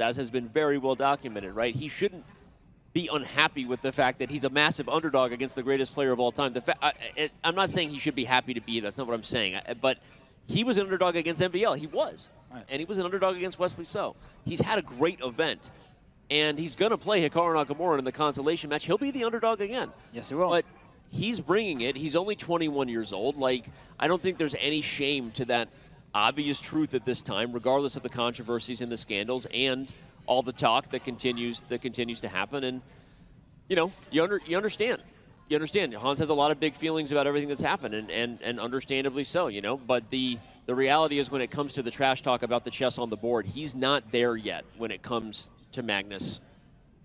as has been very well documented, right? He shouldn't be unhappy with the fact that he's a massive underdog against the greatest player of all time. I'm not saying he should be happy to be. That's not what I'm saying. But he was an underdog against MVL. He was. Right. And he was an underdog against Wesley So. He's had a great event. And he's going to play Hikaru Nakamura in the consolation match. He'll be the underdog again. Yes, he will. But he's bringing it. He's only 21 years old. Like, I don't think there's any shame to that obvious truth at this time, regardless of the controversies and the scandals and all the talk that continues to happen. And, you know, you understand. You understand. Hans has a lot of big feelings about everything that's happened, and understandably so, you know. But the reality is when it comes to the trash talk about the chess on the board, he's not there yet when it comes to Magnus.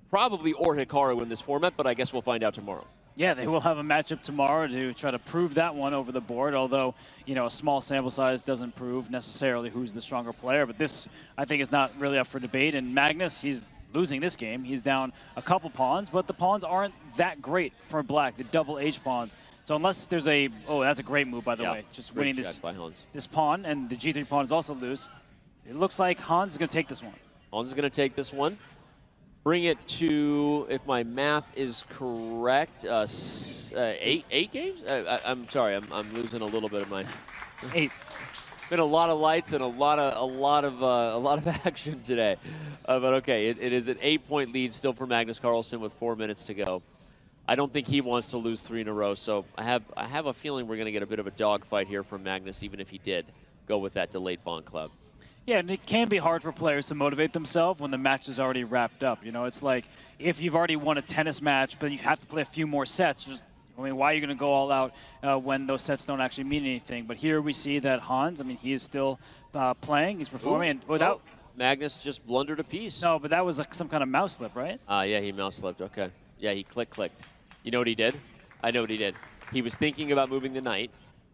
Probably or Hikaru in this format, but I guess we'll find out tomorrow. Yeah, they will have a matchup tomorrow to try to prove that one over the board, although, you know, a small sample size doesn't prove necessarily who's the stronger player. But this, I think, is not really up for debate. And Magnus, he's losing this game. He's down a couple pawns, but the pawns aren't that great for black, the double H pawns. So unless there's a, oh, that's a great move, by the way, just winning this pawn, and the G3 pawn is also loose. It looks like Hans is going to take this one. Hans is going to take this one. Bring it to, if my math is correct, eight games? I'm sorry, I'm losing a little bit of my. 8. Been a lot of lights and a lot of action today, but okay, it is an 8-point lead still for Magnus Carlsen with 4 minutes to go. I don't think he wants to lose 3 in a row, so I have a feeling we're going to get a bit of a dogfight here from Magnus, even if he did go with that delayed Bond Cloud. Yeah, and it can be hard for players to motivate themselves when the match is already wrapped up. You know, it's like if you've already won a tennis match, but you have to play a few more sets. I mean, why are you going to go all out when those sets don't actually mean anything? But here we see that Hans, I mean, he is still playing. He's performing. And without Magnus just blundered a piece. No, but that was like some kind of mouse slip, right? Yeah, he mouse slipped. Okay. Yeah, he clicked. You know what he did? I know what he did. He was thinking about moving the knight,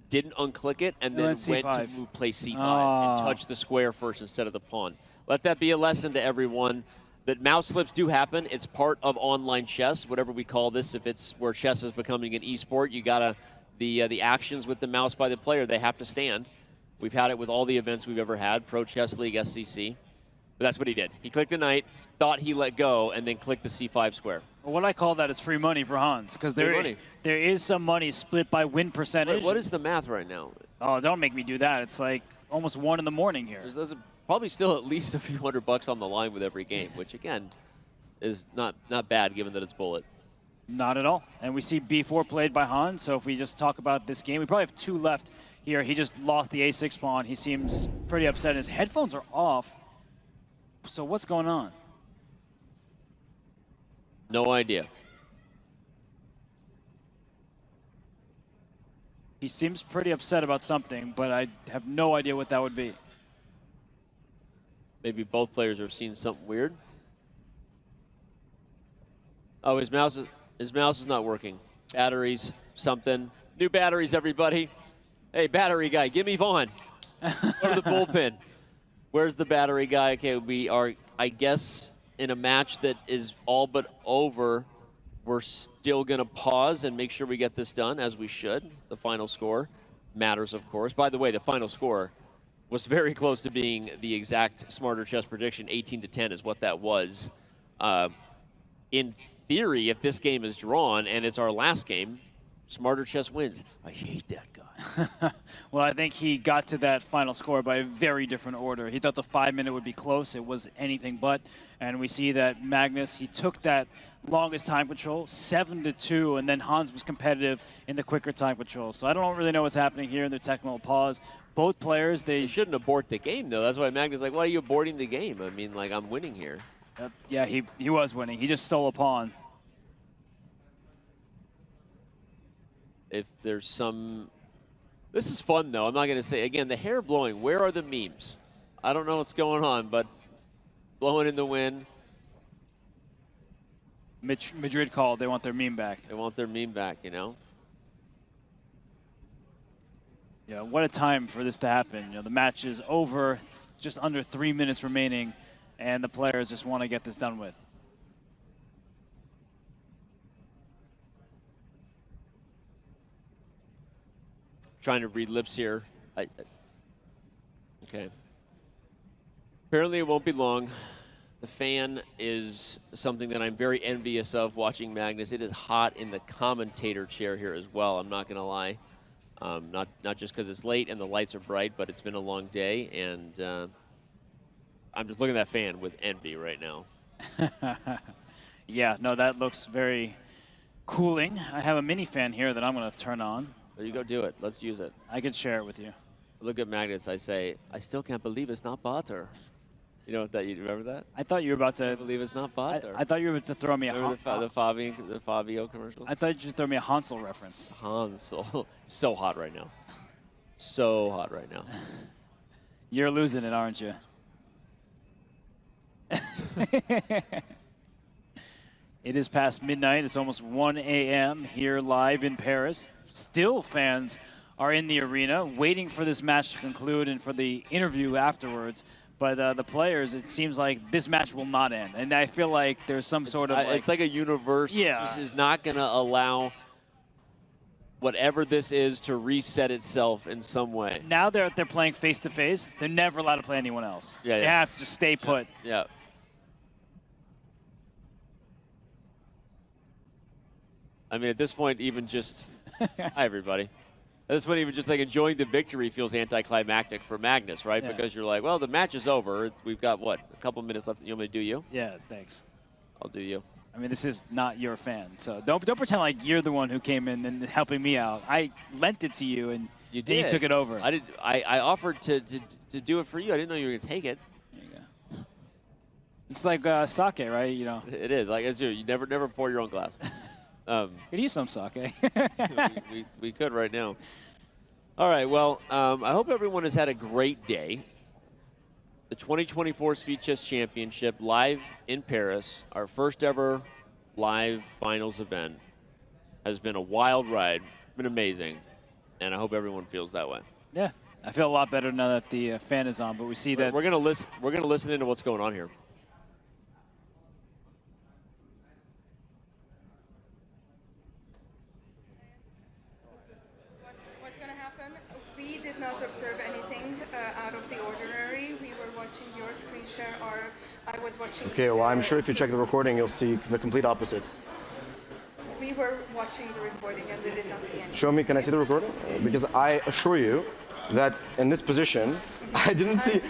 didn't unclick it, and then went to play c5 and touch the square first instead of the pawn. Let that be a lesson to everyone that mouse slips do happen. It's part of online chess, whatever we call this. If it's where chess is becoming an esport, you gotta the actions with the mouse by the player, they have to stand. We've had it with all the events we've ever had, Pro Chess League, SCC. But that's what he did. He clicked the knight, thought he let go, and then clicked the c5 square. Well, what I call that is free money for Hans, because there is some money split by win percentage. Wait, what is the math right now? Oh, don't make me do that. It's like almost 1 in the morning here. There's probably still at least a few $100 on the line with every game, which again is not bad given that it's bullet. Not at all. And we see b4 played by Hans. So if we just talk about this game, we probably have 2 left here. He just lost the a6 pawn. He seems pretty upset. His headphones are off. So what's going on? No idea. He seems pretty upset about something, but I have no idea what that would be. Maybe both players are seeing something weird. Oh, his mouse is not working. Batteries, something. New batteries, everybody. Hey, battery guy, give me Vaughn. Go to the bullpen. Where's the battery guy? Okay, we are, I guess, in a match that is all but over. We're still going to pause and make sure we get this done, as we should. The final score matters, of course. By the way, the final score was very close to being the exact Smarter Chess prediction. 18-10 is what that was. In theory, if this game is drawn and it's our last game, Smarter Chess wins. I hate that guy. Well, I think he got to that final score by a very different order. He thought the 5-minute would be close. It was anything but. And we see that Magnus, he took that longest time control, 7-2, and then Hans was competitive in the quicker time control. So I don't really know what's happening here in the technical pause. Both players, they shouldn't abort the game, though. That's why Magnus is like, why are you aborting the game? I mean, like, I'm winning here. Yeah, he was winning. He just stole a pawn. If there's some... This is fun, though. I'm not going to say. Again, the hair blowing. Where are the memes? I don't know what's going on, but blowing in the wind. Madrid called. They want their meme back. They want their meme back, you know? Yeah, what a time for this to happen. You know, the match is over, just under 3 minutes remaining, and the players just want to get this done with. Trying to read lips here. Okay. Apparently it won't be long. The fan is something that I'm very envious of watching Magnus. It is hot in the commentator chair here as well, I'm not going to lie. Not just because it's late and the lights are bright, but it's been a long day, and I'm just looking at that fan with envy right now. Yeah, no, that looks very cooling. I have a mini fan here that I'm going to turn on. There you go, do it. Let's use it. I can share it with you. Look at Magnus. I say, I still can't believe it's not butter. You know that? You remember that? I thought you were about to. I believe it's not butter. I thought you were about to throw me the Fabio commercials. I thought you would throw me a Hansel reference. Hansel, so hot right now. So hot right now. You're losing it, aren't you? It is past midnight. It's almost 1 a.m. here live in Paris. Still, fans are in the arena waiting for this match to conclude and for the interview afterwards. But the players, it seems like this match will not end. And I feel like there's some sort of it's like a universe. Yeah. Is not going to allow whatever this is to reset itself in some way. Now they're playing face-to-face. They're never allowed to play anyone else. Yeah, They have to just stay put. Yeah. I mean, at this point, even just hi, everybody. At this point, even just like enjoying the victory feels anticlimactic for Magnus, right? Yeah. Because you're like, well, the match is over. We've got, what, a couple minutes left. You want me to do you? Yeah, thanks. I'll do you. I mean, this is not your fan, so don't pretend like you're the one who came in and helping me out. I lent it to you, and You then you did. took it over. I offered to do it for you. I didn't know you were going to take it. There you go. It's like sake, right? You know. It is. Like, it's, you never pour your own glass. Could use some sake. we could right now. All right, well, I hope everyone has had a great day. The 2024 Speed Chess Championship live in Paris, our first ever live finals event, has been a wild ride, been amazing, and I hope everyone feels that way. Yeah, I feel a lot better now that the fan is on, but we see that we're gonna listen into what's going on here. We did not observe anything out of the ordinary. We were watching your screen share, or I was watching. Okay, well, I'm sure if you check the recording, you'll see the complete opposite. We were watching the recording and we did not see anything. Show me, can I see the recording? Because I assure you that in this position, I didn't see,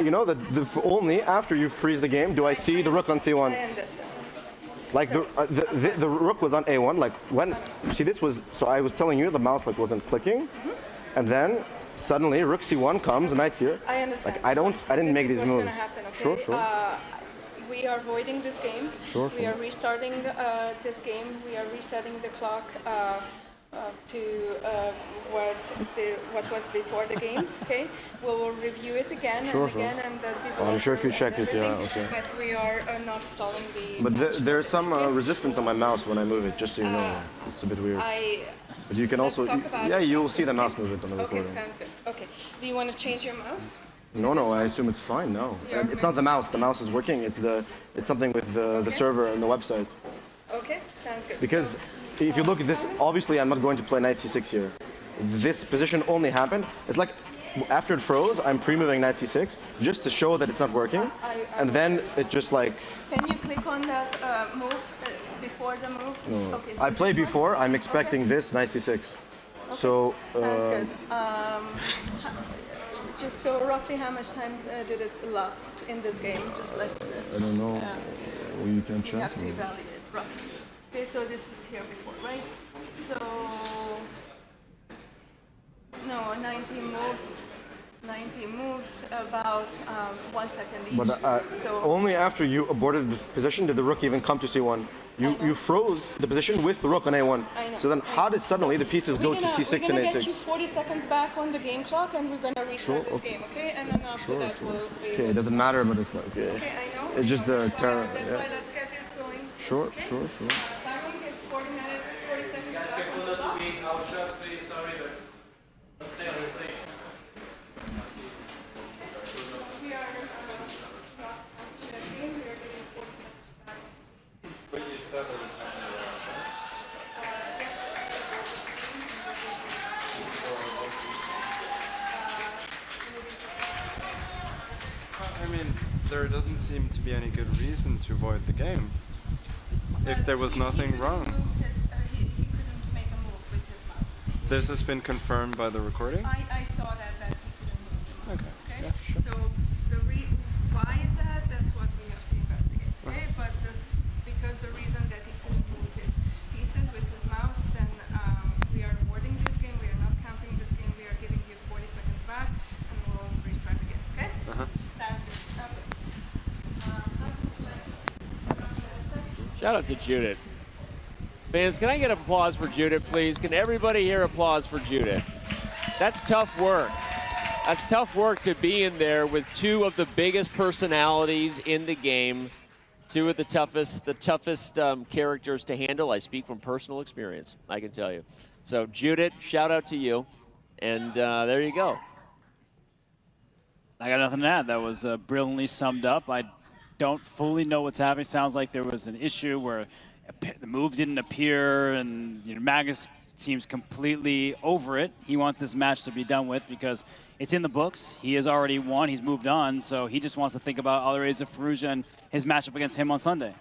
you know, that only after you freeze the game do I see the rook on c1. I understand. Like the rook was on a1, like when, see this was, so I was telling you the mouse like wasn't clicking, and then suddenly rook c1 comes, knight here. I understand. Like I didn't make these moves. Happen, okay? Sure, sure. We are voiding this game. Sure, we are restarting this game. We are resetting the clock to what was before the game. Okay, we will review it again and again, and people. I'm sure if you check it, yeah, okay. But we are not stalling the. But there's some resistance on my mouse when I move it, just so you know. It's a bit weird. But you can also, yeah, you'll see the mouse movement on the recording. Okay, sounds good. Okay, do you want to change your mouse? No, I assume it's fine. No, it's not the mouse. The mouse is working. It's something with the server and the website. Okay, sounds good. Because if you look at this, obviously I'm not going to play knight c6 here. This position only happened. It's like after it froze, I'm pre-moving knight c6 just to show that it's not working, and then it just like. Can you click on that move before the move? No. Okay, so I play before. I'm expecting this knight c6. Okay. So. Sounds good. Just so roughly how much time did it elapse in this game? Just let's. I don't know. Well, you can check. You have to evaluate roughly. Okay, so this was here before, right? So. No, 19 moves. 90 moves, about 1 second each. But so only after you aborted the position did the rook even come to c1. You froze the position with the rook on a1. I know. So then how did suddenly the pieces go to c6 and a6? We're going to get you 40 seconds back on the game clock, and we're going to restart this game, okay? And then after that we'll be Okay, it doesn't matter, but it's not okay. Okay, I know. It's just the terror. That's why let's get this going. Sure. Simon, get 40 minutes, 40 seconds back on the clock. We are not in the game, we are getting 40 seconds back. I mean, there doesn't seem to be any good reason to void the game. If there was nothing wrong. He couldn't make a move with his mouse. This has been confirmed by the recording? I saw that he couldn't move the mouse. Okay. Yeah, sure. So why is that? That's what we have to investigate. Okay. But because the reason that he couldn't move his pieces with his mouse, then we are awarding this game. We are not counting this game. We are giving you 40 seconds back, and we'll restart again. Okay. Sounds good. Okay. Hans, would you like to Shout out to Judith. Fans, can I get applause for Judith, please? Can everybody hear applause for Judith? That's tough work. That's tough work to be in there with two of the biggest personalities in the game, two of the toughest characters to handle. I speak from personal experience, I can tell you. So Judith, shout out to you. And there you go. I got nothing to add. That was brilliantly summed up. I don't fully know what's happening. Sounds like there was an issue where the move didn't appear, and Magnus seems completely over it. He wants this match to be done with because it's in the books. He has already won. He's moved on, so he just wants to think about Alireza Firouzja and his matchup against him on Sunday.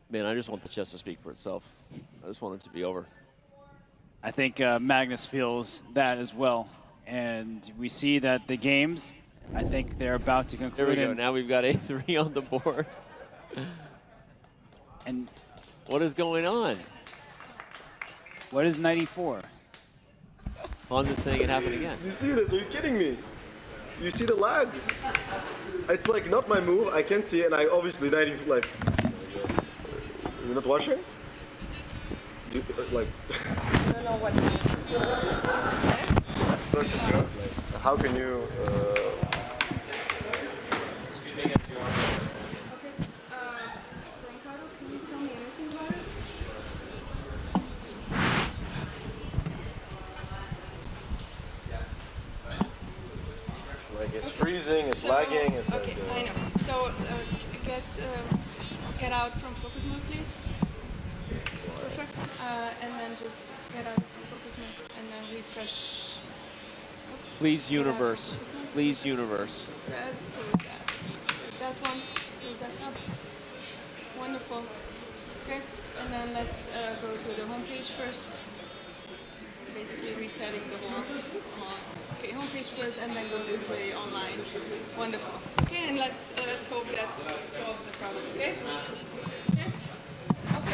Man, I just want the chess to speak for itself. I just want it to be over. I think Magnus feels that as well. And we see that the games, I think they're about to conclude. There we go. Now we've got A3 on the board. And what is going on? What is 94? Hans is saying it happened again. You see this? Are you kidding me? You see the lag? It's like not my move. I can see it, and I obviously like. You're not watching? Like. I don't know what's happening. Such a joke. Like, how can you? Can you tell me anything about it? Like it's freezing, it's lagging. It's okay, I know. So get out from focus mode, please. Perfect. And then just get out from focus mode and then refresh. Please, universe. Please, universe. Close that. Close that one. Close that up. Wonderful. Okay. And then let's go to the home page first. Basically resetting the whole. Okay, home page first, and then go to play online. Wonderful. Okay, and let's hope that solves the problem. Okay. Okay. Okay.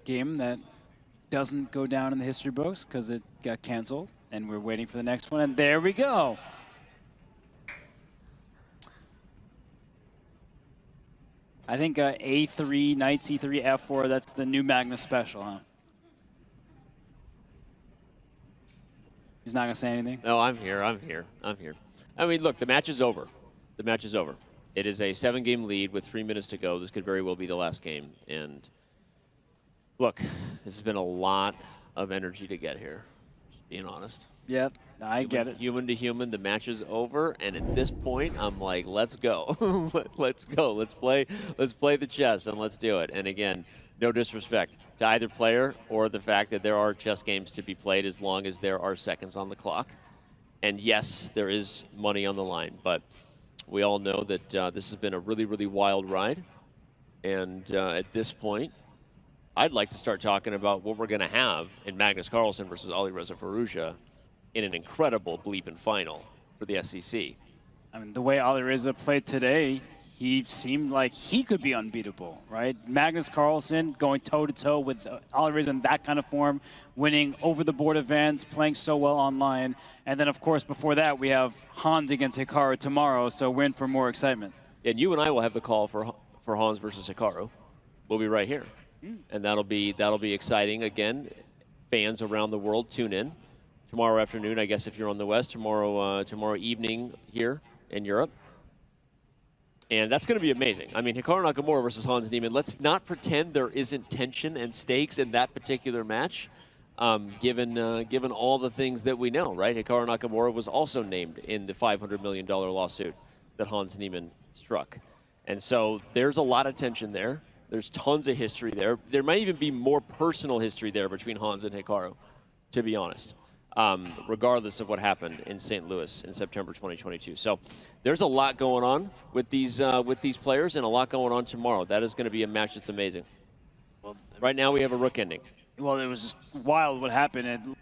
Game that doesn't go down in the history books because it got canceled, and we're waiting for the next one, and there we go. I think A3, knight C3, F4, that's the new Magnus special, huh? He's not going to say anything? No, I'm here. I mean, look, the match is over. The match is over. It is a 7-game lead with 3 minutes to go. This could very well be the last game. And look, this has been a lot of energy to get here, just being honest. Yep, I get it. Human to human, the match is over, and at this point, I'm like, let's go. Let's go. Let's play the chess, and let's do it. And again, no disrespect to either player or the fact that there are chess games to be played as long as there are seconds on the clock. And yes, there is money on the line, but we all know that this has been a really, really wild ride. And at this point, I'd like to start talking about what we're going to have in Magnus Carlsen versus Alireza Firouzja in an incredible bleeping final for the SCC. I mean, the way Alireza played today, he seemed like he could be unbeatable, right? Magnus Carlsen going toe-to-toe with Alireza in that kind of form, winning over-the-board events, playing so well online. And then, of course, before that, we have Hans against Hikaru tomorrow, so we're in for more excitement. And you and I will have the call for Hans versus Hikaru. We'll be right here. And that'll be exciting. Again, fans around the world, tune in. Tomorrow afternoon, I guess if you're on the West, tomorrow evening here in Europe. And that's going to be amazing. I mean, Hikaru Nakamura versus Hans Niemann. Let's not pretend there isn't tension and stakes in that particular match, given all the things that we know, right? Hikaru Nakamura was also named in the $500 million lawsuit that Hans Niemann struck. And so there's a lot of tension there. There's tons of history there. There might even be more personal history there between Hans and Hikaru, to be honest, regardless of what happened in St. Louis in September 2022. So there's a lot going on with these players and a lot going on tomorrow. That is going to be a match that's amazing. Well, right now we have a rook ending. Well, it was just wild what happened. And